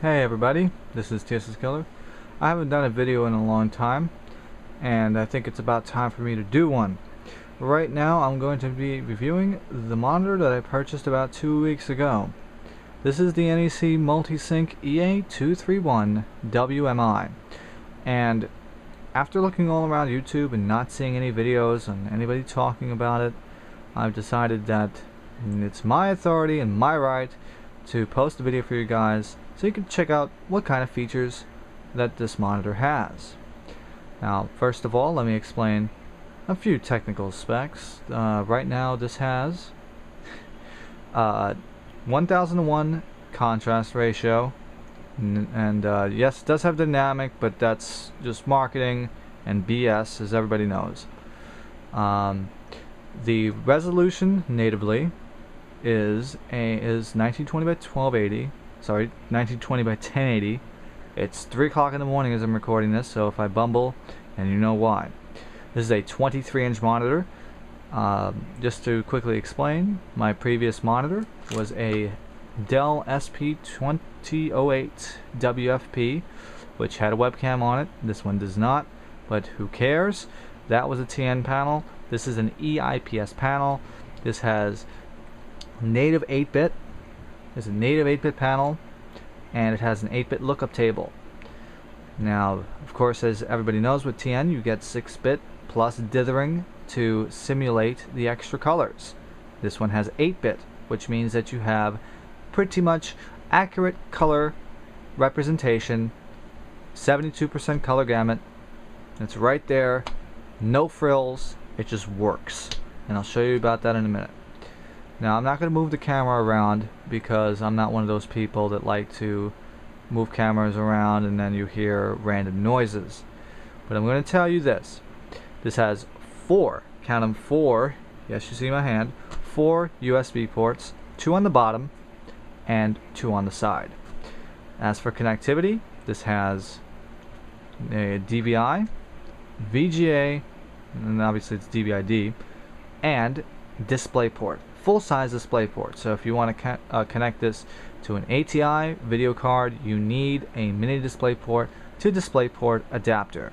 Hey everybody, this is TSS Killer. I haven't done a video in a long time, and I think it's about time for me to do one. Right now I'm going to be reviewing the monitor that I purchased about 2 weeks ago. This is the NEC Multisync EA231WMi, and after looking all around YouTube and not seeing any videos and anybody talking about it, I've decided that it's my authority and my right to post a video for you guys so you can check out what kind of features that this monitor has. Now, first of all, let me explain a few technical specs. Right now this has 1001 contrast ratio, and yes, it does have dynamic, but that's just marketing and BS, as everybody knows. The resolution natively is 1920 by 1280. Sorry, 1920 by 1080. It's 3 o'clock in the morning as I'm recording this, so if I bumble, and you know why. This is a 23-inch monitor. Just to quickly explain, my previous monitor was a Dell SP2008 WFP, which had a webcam on it. This one does not, but who cares? That was a TN panel. This is an EIPS panel. This has native 8-bit. It's a native 8-bit panel, and it has an 8-bit lookup table. Now, of course, as everybody knows with TN, you get 6-bit plus dithering to simulate the extra colors. This one has 8-bit, which means that you have pretty much accurate color representation, 72% color gamut. It's right there, no frills, it just works. And I'll show you about that in a minute. Now, I'm not going to move the camera around because I'm not one of those people that like to move cameras around and then you hear random noises. But I'm going to tell you this. This has 4, count them 4, yes, you see my hand, 4 USB ports, 2 on the bottom and 2 on the side. As for connectivity, this has a DVI, VGA, and obviously it's DVI-D, and DisplayPort. Full-size DisplayPort. So if you want to connect this to an ATI video card, you need a mini DisplayPort to DisplayPort adapter.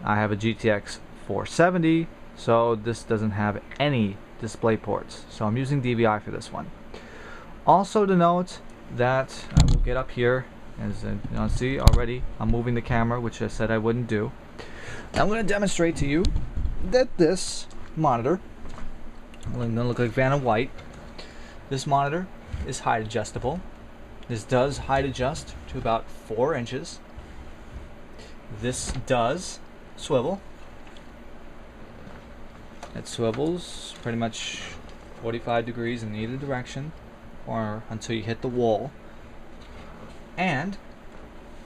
I have a GTX 470, so this doesn't have any DisplayPorts, so I'm using DVI for this one. Also to note that I will get up here, as you know, see already I'm moving the camera, which I said I wouldn't do. I'm going to demonstrate to you that this monitor, I'm going to look like Vanna White. This monitor is height adjustable. This does height adjust to about 4 inches. This does swivel. It swivels pretty much 45 degrees in either direction, or until you hit the wall. And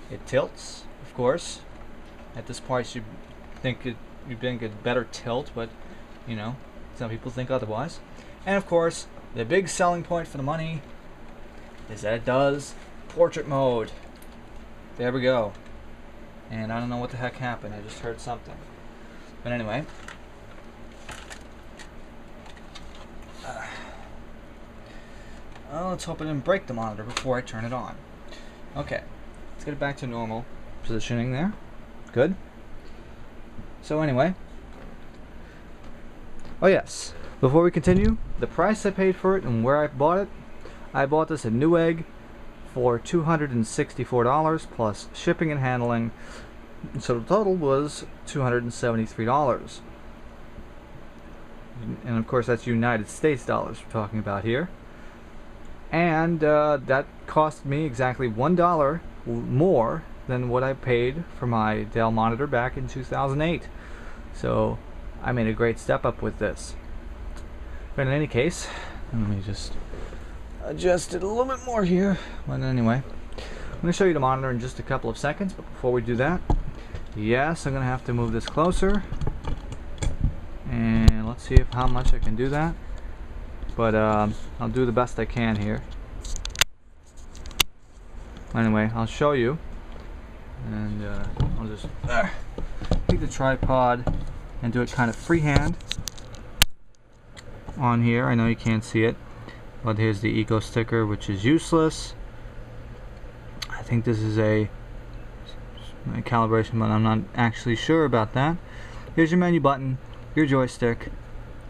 it tilts, of course. At this point, you'd think a better tilt, but you know, some people think otherwise. And of course, the big selling point for the money is that it does portrait mode. There we go. And I don't know what the heck happened. I just heard something. But anyway. Well, let's hope it didn't break the monitor before I turn it on. Okay. Let's get it back to normal positioning there. Good. So anyway. Oh yes, before we continue, the price I paid for it and where I bought it. I bought this at Newegg for $264 plus shipping and handling, so the total was $273. And of course that's United States dollars we're talking about here. And that cost me exactly $1 more than what I paid for my Dell monitor back in 2008. So I made a great step up with this. But in any case, let me just adjust it a little bit more here. But anyway, I'm going to show you the monitor in just a couple of seconds. But before we do that, yes, I'm going to have to move this closer. And let's see how much I can do that. But I'll do the best I can here. Anyway, I'll show you. And I'll just take the tripod and do it kind of freehand on here. I know you can't see it, but here's the eco sticker, which is useless. I think this is a calibration button. I'm not actually sure about that. Here's your menu button, your joystick,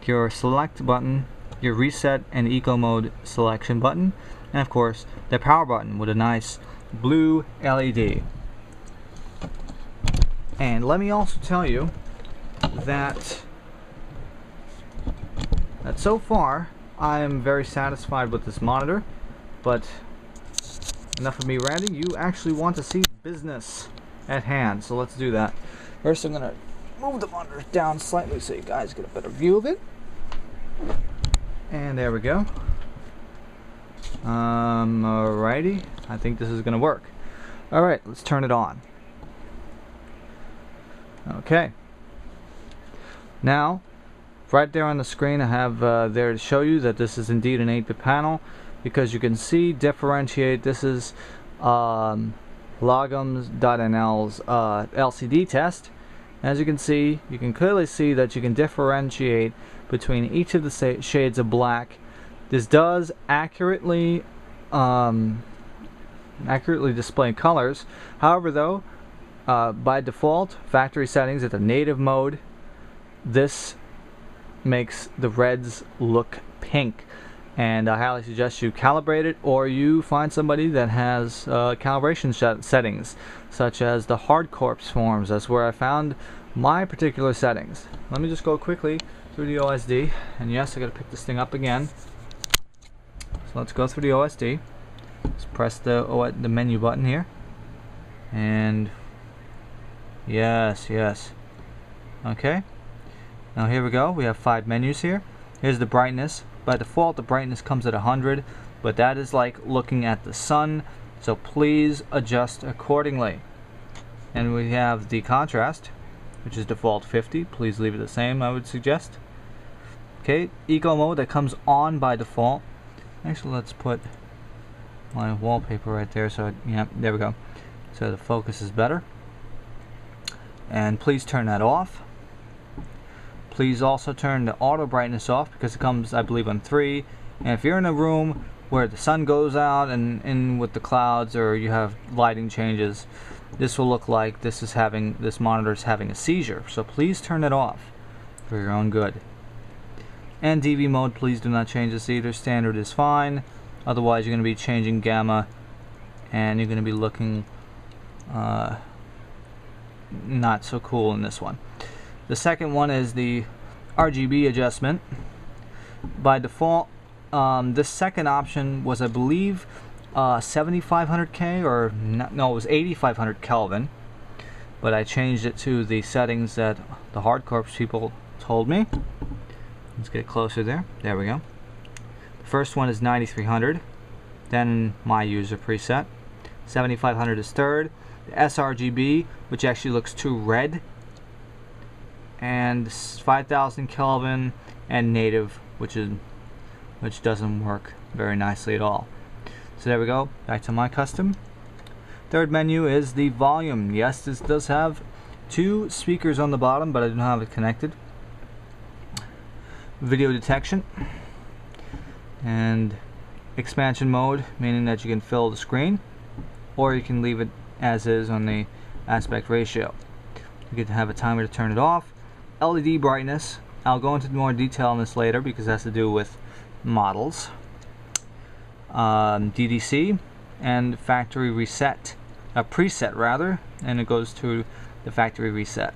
your select button, your reset and eco mode selection button, and of course the power button with a nice blue LED. And let me also tell you that so far I am very satisfied with this monitor, but enough of me ranting. You actually want to see business at hand, so let's do that. First I'm gonna move the monitor down slightly so you guys get a better view of it. And there we go. Alrighty, I think this is gonna work. Alright, let's turn it on. Okay. Now, right there on the screen I have there to show you that this is indeed an 8-bit panel, because you can see, differentiate, this is Logums.nl's LCD test. As you can see, you can clearly see that you can differentiate between each of the shades of black. This does accurately display colors. However though, by default, factory settings at the native mode, this makes the reds look pink. And I highly suggest you calibrate it, or you find somebody that has calibration settings, such as the HardCORPs forums. That's where I found my particular settings. Let me just go quickly through the OSD, and yes, I gotta pick this thing up again. So let's go through the OSD. Let's press the menu button here, and yes. Okay. Now here we go. We have 5 menus here. Here's the brightness. By default, the brightness comes at 100, but that is like looking at the sun, so please adjust accordingly. And we have the contrast, which is default 50. Please leave it the same, I would suggest. Okay, eco mode, that comes on by default. Actually, let's put my wallpaper right there, so yeah, there we go. So the focus is better. And please turn that off. Please also turn the auto brightness off, because it comes, I believe, on 3. And if you're in a room where the sun goes out and in with the clouds, or you have lighting changes, this will look like this monitor is having a seizure. So please turn it off for your own good. And DV mode, please do not change this either. Standard is fine. Otherwise, you're going to be changing gamma, and you're going to be looking not so cool in this one. The second one is the RGB adjustment. By default, this second option was, I believe, 7500K, or no, it was 8500 Kelvin. But I changed it to the settings that the HardCORPs people told me. Let's get closer there. There we go. The first one is 9300. Then my user preset. 7500 is third. The sRGB, which actually looks too red, and 5000 Kelvin, and native, which doesn't work very nicely at all. So there we go, back to my custom. Third menu is the volume. Yes, this does have 2 speakers on the bottom, but I don't have it connected. Video detection and expansion mode, meaning that you can fill the screen, or you can leave it as is on the aspect ratio. You get to have a timer to turn it off. LED brightness, I'll go into more detail on this later because it has to do with models. DDC and factory reset, preset rather, and it goes to the factory reset.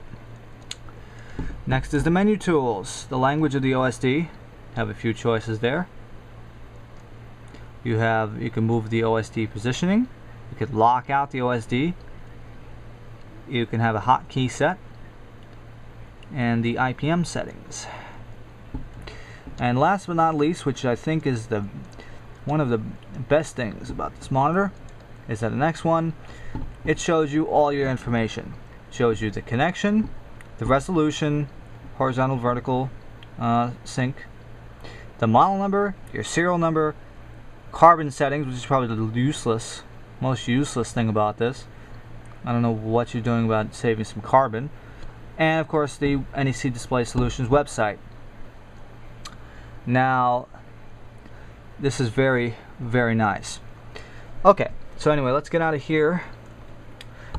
Next is the menu tools. The language of the OSD, have a few choices there. You can move the OSD positioning. You could lock out the OSD. You can have a hotkey set, and the IPM settings. And last but not least, which I think is one of the best things about this monitor, is that the next one, it shows you all your information. It shows you the connection, the resolution, horizontal, vertical sync, the model number, your serial number, carbon settings, which is probably the most useless thing about this. I don't know what you're doing about saving some carbon. And of course the NEC Display Solutions website. Now this is very, very nice. Okay, So anyway, let's get out of here.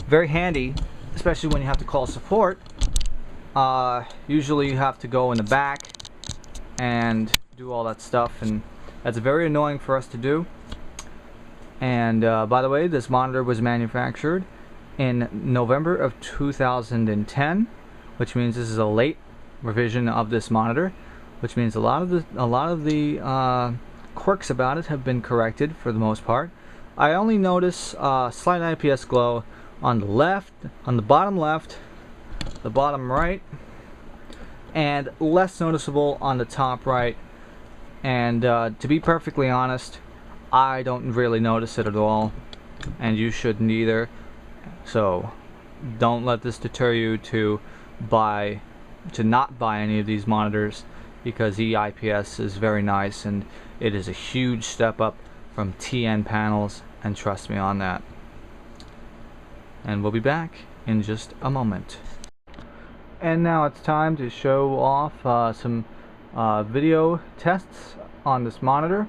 Very handy, especially when you have to call support. Usually you have to go in the back and do all that stuff, and that's very annoying for us to do. And by the way, this monitor was manufactured in November of 2010, which means this is a late revision of this monitor, which means a lot of the quirks about it have been corrected for the most part. I only notice slight IPS glow on the left, on the bottom left, the bottom right, and less noticeable on the top right. And to be perfectly honest, I don't really notice it at all, and you shouldn't either. So don't let this deter you to not buy any of these monitors, because EIPS is very nice and it is a huge step up from TN panels, and trust me on that. And we'll be back in just a moment. And now it's time to show off some video tests on this monitor,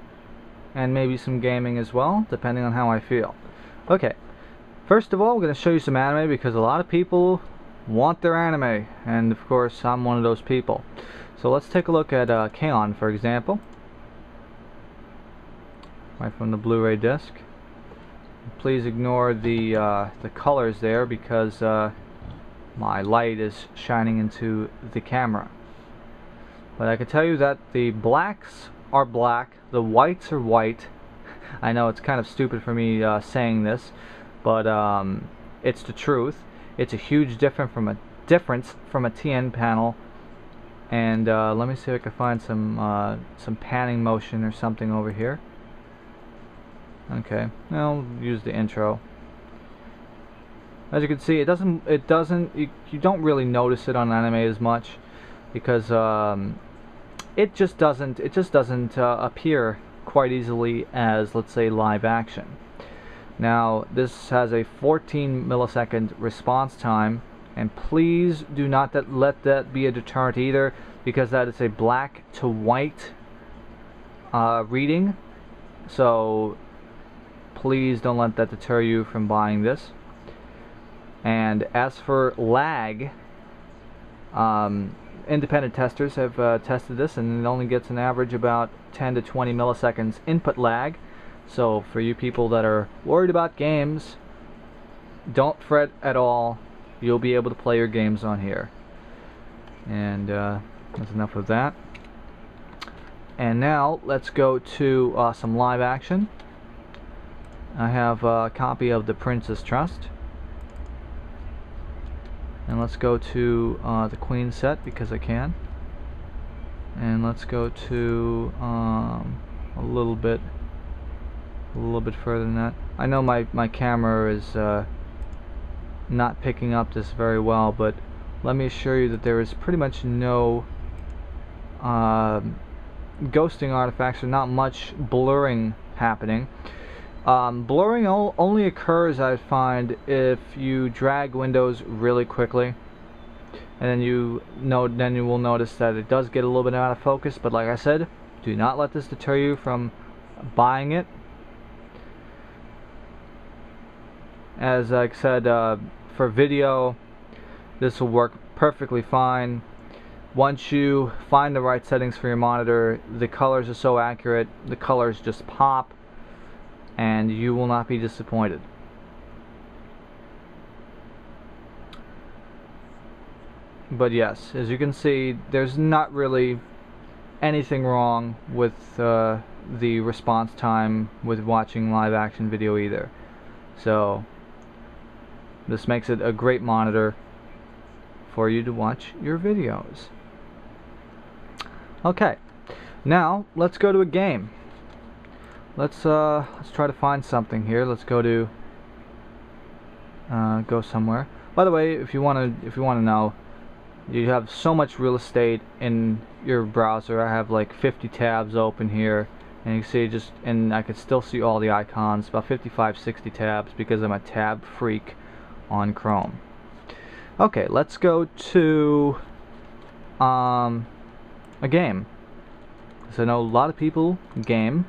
and maybe some gaming as well, depending on how I feel. Okay, first of all, we're going to show you some anime, because a lot of people want their anime, and of course I'm one of those people. So let's take a look at K-On! For example, right from the Blu-ray disc. Please ignore the colors there, because my light is shining into the camera. But I can tell you that the blacks are black, the whites are white. I know it's kind of stupid for me saying this, but it's the truth. It's a huge difference from a TN panel. And let me see if I can find some panning motion or something over here. Okay, I'll use the intro. As you can see, you don't really notice it on anime as much, because it just doesn't appear quite easily as, let's say, live action. Now, this has a 14 millisecond response time, and please do not let that be a deterrent either, because that is a black to white reading. So please don't let that deter you from buying this. And as for lag, independent testers have tested this, and it only gets an average about 10 to 20 milliseconds input lag. So for you people that are worried about games, don't fret at all. You'll be able to play your games on here. And that's enough of that. And now let's go to some live action. I have a copy of The Princess Trust. And let's go to the Queen set, because I can. And let's go to a little bit further than that. I know my camera is not picking up this very well, but let me assure you that there is pretty much no ghosting artifacts, or not much blurring happening. Blurring only occurs, I find, if you drag windows really quickly, and then you will notice that it does get a little bit out of focus. But like I said, do not let this deter you from buying it. As I said, for video, this will work perfectly fine. Once you find the right settings for your monitor, the colors are so accurate, the colors just pop, and you will not be disappointed. But yes, as you can see, there's not really anything wrong with the response time with watching live action video either. So this makes it a great monitor for you to watch your videos. Okay, now let's go to a game. Let's try to find something here. Let's go to go somewhere. By the way, if you want to know, you have so much real estate in your browser. I have like 50 tabs open here, and you can see and I can still see all the icons, about 55-60 tabs, because I'm a tab freak on Chrome. Okay, let's go to a game. So I know a lot of people game,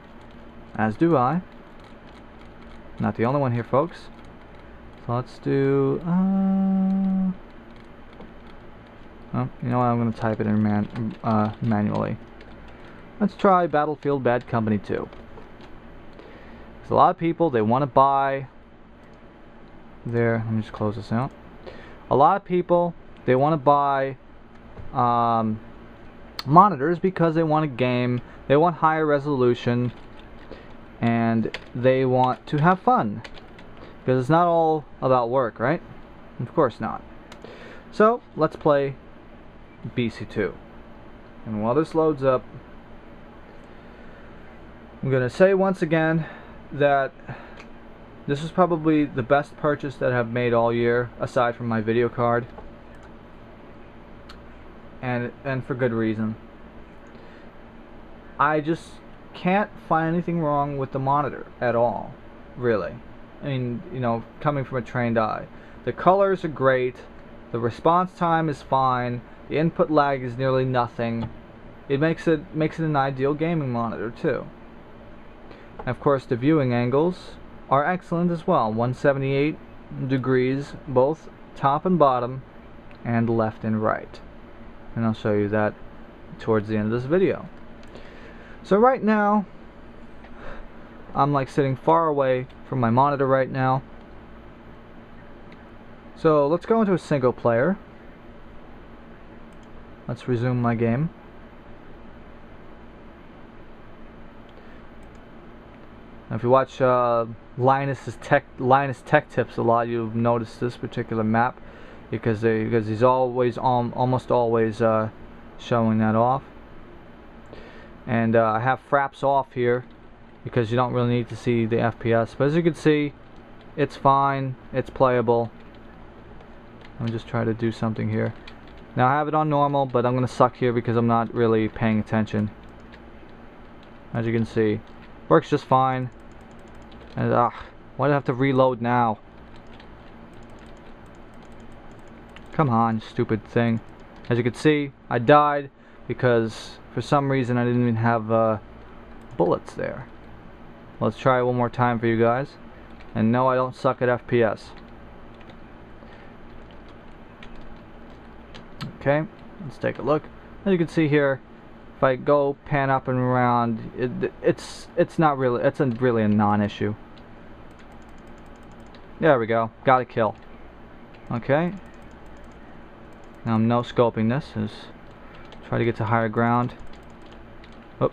as do I. Not the only one here, folks. So let's do... oh, you know what? I'm going to type it in manually. Let's try Battlefield Bad Company 2. There's a lot of people, they want to buy their... Let me just close this out. A lot of people, they want to buy monitors because they want a game, they want higher resolution, and they want to have fun. Because it's not all about work, right? Of course not. So, let's play BC2. And while this loads up, I'm going to say once again that this is probably the best purchase that I've made all year, aside from my video card. And for good reason. I just can't find anything wrong with the monitor at all, really. I mean, you know, coming from a trained eye. The colors are great, the response time is fine, the input lag is nearly nothing. It makes it an ideal gaming monitor too. And of course, the viewing angles are excellent as well. 178 degrees, both top and bottom, and left and right. And I'll show you that towards the end of this video. So right now, I'm like sitting far away from my monitor right now. So let's go into a single player. Let's resume my game. Now, if you watch Linus Tech Tips a lot, you've noticed this particular map because he's always almost always showing that off. And I have fraps off here because you don't really need to see the FPS. But as you can see, it's fine, it's playable. Let me just try to do something here. Now I have it on normal, but I'm going to suck here because I'm not really paying attention. As you can see, works just fine. And why do I have to reload now? Come on, stupid thing. As you can see, I died because for some reason I didn't even have bullets there. Let's try it one more time for you guys. And no, I don't suck at FPS. Okay, let's take a look. As you can see here, if I go pan up and around, it's really a non-issue. There we go, got a kill. Okay. Now I'm no scoping this. Try to get to higher ground. Oh,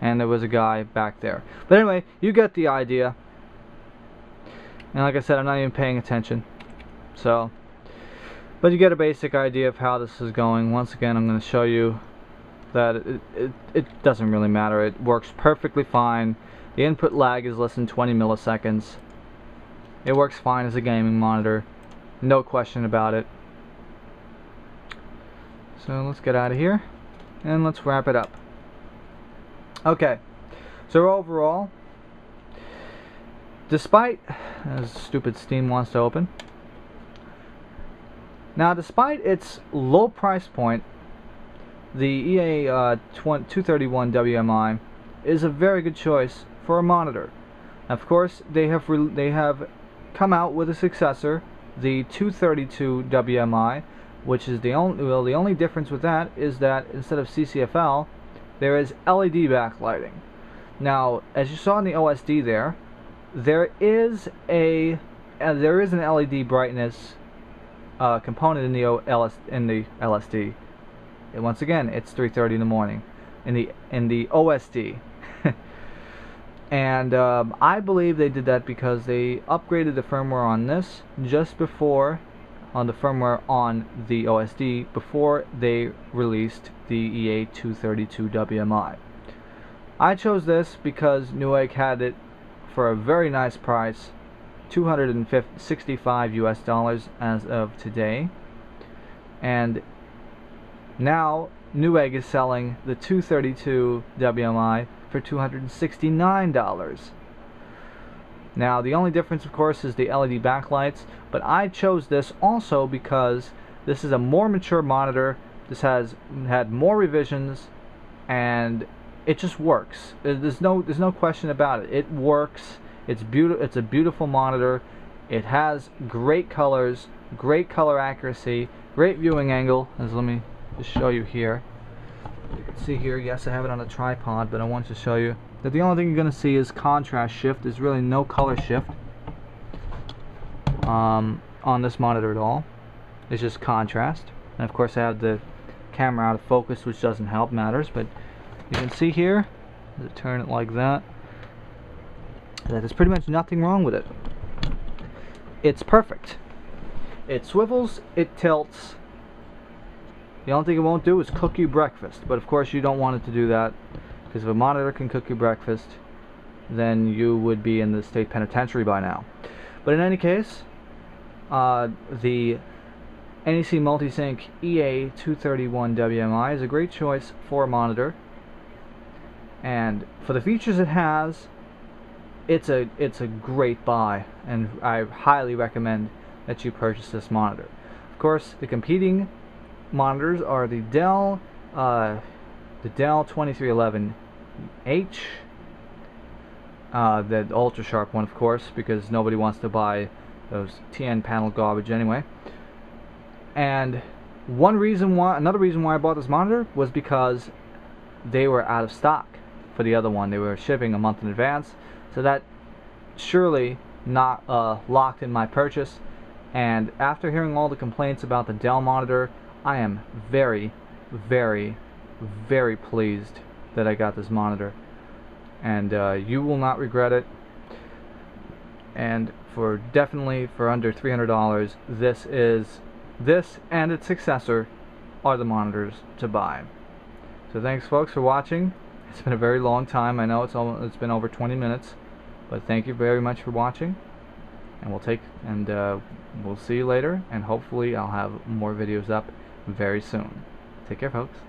and there was a guy back there. But anyway, you get the idea. And like I said, I'm not even paying attention. So, but you get a basic idea of how this is going. Once again, I'm going to show you that it doesn't really matter. It works perfectly fine. The input lag is less than 20 milliseconds. It works fine as a gaming monitor. No question about it. So let's get out of here and let's wrap it up. Okay, so overall, despite, as stupid Steam wants to open, now despite its low price point, the EA231WMi is a very good choice for a monitor. Of course, they have come out with a successor, the 232WMi, which is the only difference with that is that instead of CCFL, there is LED backlighting. Now, as you saw in the OSD there is an LED brightness component in the LSD. And once again, it's 3:30 in the morning in the OSD. And I believe they did that because they upgraded the firmware on this just before, on the firmware on the OSD, before they released the EA232WMi. I chose this because Newegg had it for a very nice price, $265 US as of today. And now Newegg is selling the 232WMi for $269. Now the only difference of course is the LED backlights, but I chose this also because this is a more mature monitor. This has had more revisions and it just works. There's no question about it. It works It's a beautiful monitor. It has great colors, great color accuracy, great viewing angle. Let me just show you here. You can see here, yes, I have it on a tripod, but I want to show you that the only thing you're going to see is contrast shift. There's really no color shift on this monitor at all. It's just contrast. And of course I have the camera out of focus, which doesn't help matters, but you can see here, turn it like that, there's pretty much nothing wrong with it. It's perfect. It swivels, it tilts. The only thing it won't do is cook you breakfast, but of course you don't want it to do that, because if a monitor can cook you breakfast, then you would be in the state penitentiary by now. But in any case, the NEC Multisync EA231WMi is a great choice for a monitor, and for the features it has, it's a great buy, and I highly recommend that you purchase this monitor. Of course, the competing monitors are the Dell 2311H, the ultra sharp one, of course, because nobody wants to buy those TN panel garbage anyway. And another reason why I bought this monitor was because they were out of stock for the other one. They were shipping a month in advance, so that surely not locked in my purchase. And after hearing all the complaints about the Dell monitor, I am very, very, very pleased that I got this monitor, and you will not regret it. And definitely for under $300, this and its successor are the monitors to buy. So thanks folks for watching. It's been a very long time. I know it's been over 20 minutes, but thank you very much for watching, and we'll see you later, and hopefully I'll have more videos up very soon. Take care folks.